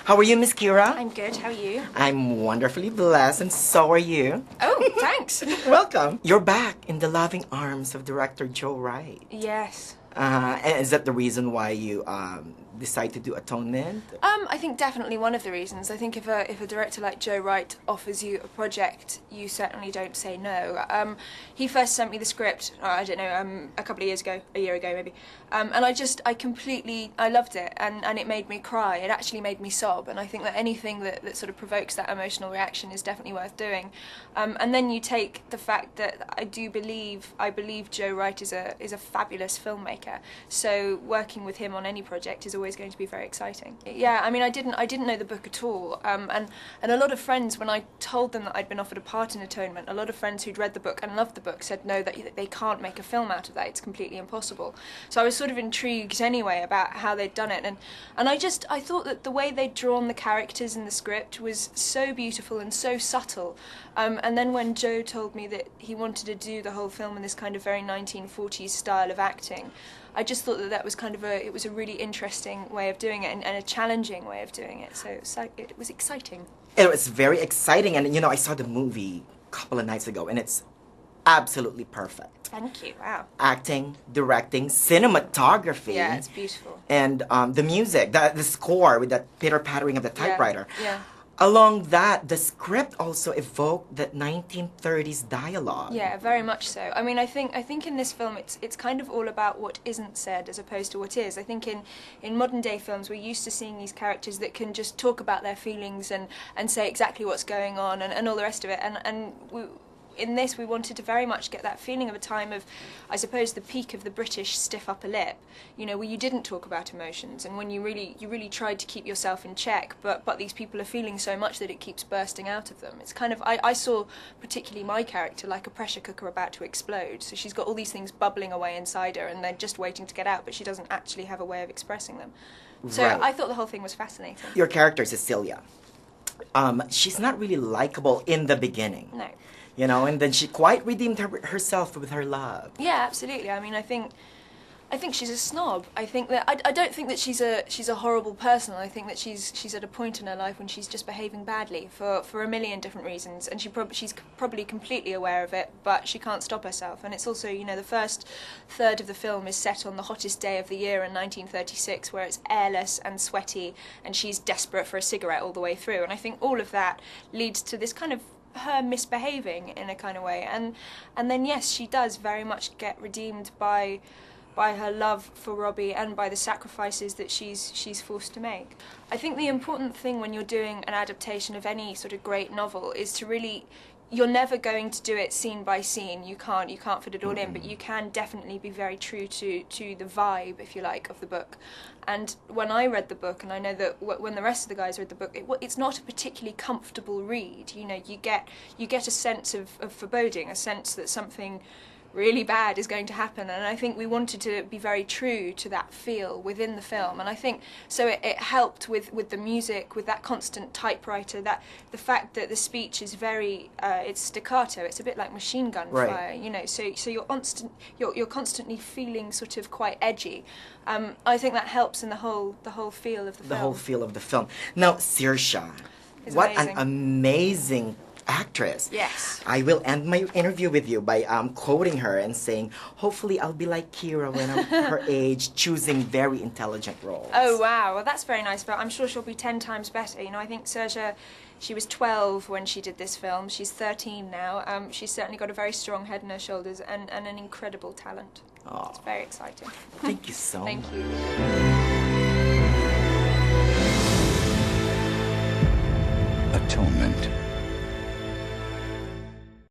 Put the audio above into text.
How are you, Miss Keira? I'm good, how are you? I'm wonderfully blessed, and so are you. Oh, thanks. Welcome. You're back in the loving arms of director Joe Wright. Yes. And is that the reason why you decide to do Atonement? I think definitely one of the reasons. I think if a director like Joe Wright offers you a project, you certainly don't say no. He first sent me the script, I don't know, a couple of years ago, a year ago maybe, and I loved it, and it made me cry. It actually made me sob, and I think that anything that sort of provokes that emotional reaction is definitely worth doing. And then you take the fact that I believe Joe Wright is a fabulous filmmaker, so working with him on any project is always going to be very exciting. Yeah, I mean, I didn't know the book at all, and a lot of friends, when I told them that I'd been offered a part in Atonement, a lot of friends who'd read the book and loved the book said no, that they can't make a film out of that, it's completely impossible. So I was sort of intrigued anyway about how they'd done it, and I thought that the way they'd drawn the characters in the script was so beautiful and so subtle, and then when Joe told me that he wanted to do the whole film in this kind of very 1940s style of acting, I just thought that was it was a really interesting way of doing it, and a challenging way of doing it, so it was exciting. It was very exciting, and I saw the movie a couple of nights ago, and it's absolutely perfect. Thank you, wow. Acting, directing, cinematography. Yeah, it's beautiful. And the music, the score with that pitter-pattering of the typewriter. Yeah. Along that, the script also evoked that 1930s dialogue. Yeah, very much so. I mean, I think in this film it's kind of all about what isn't said as opposed to what is. I think in modern day films we're used to seeing these characters that can just talk about their feelings and say exactly what's going on and all the rest of it. In this, we wanted to very much get that feeling of a time of, I suppose, the peak of the British stiff upper lip, where you didn't talk about emotions, and when you really tried to keep yourself in check, but these people are feeling so much that it keeps bursting out of them. It's kind of, I saw particularly my character like a pressure cooker about to explode, so she's got all these things bubbling away inside her, and they're just waiting to get out, but she doesn't actually have a way of expressing them. So Right. I thought the whole thing was fascinating. Your character, Cecilia, she's not really likable in the beginning. No. And then she quite redeemed herself with her love. Yeah, absolutely. I mean, I think she's a snob. I think that I don't think that she's a horrible person. I think that she's at a point in her life when she's just behaving badly for a million different reasons, and she's probably completely aware of it, but she can't stop herself. And it's also, the first third of the film is set on the hottest day of the year in 1936, where it's airless and sweaty, and she's desperate for a cigarette all the way through. And I think all of that leads to this kind of her misbehaving in a kind of way, and then yes, she does very much get redeemed by her love for Robbie and by the sacrifices that she's forced to make. I think the important thing when you're doing an adaptation of any sort of great novel is to really, you're never going to do it scene by scene. You can't fit it all in, but you can definitely be very true to the vibe, if you like, of the book. And when I read the book, and I know that when the rest of the guys read the book, it's not a particularly comfortable read. You get a sense of foreboding, a sense that something really bad is going to happen, and I think we wanted to be very true to that feel within the film, and I think so it helped with the music, with that constant typewriter, that the fact that the speech is very it's staccato, it's a bit like machine gun fire, so you're constantly feeling sort of quite edgy. I think that helps in the whole feel of the film. The whole feel of the film. Now, Saoirse, It's what amazing. an amazing actress. Yes. I will end my interview with you by quoting her and saying, hopefully I'll be like Keira when I'm her age, choosing very intelligent roles. Oh wow, well that's very nice, but I'm sure she'll be 10 times better. I think Saoirse, she was 12 when she did this film, she's 13 now. She's certainly got a very strong head on her shoulders and an incredible talent. Oh. It's very exciting. Thank you so much. Thank you. Atonement.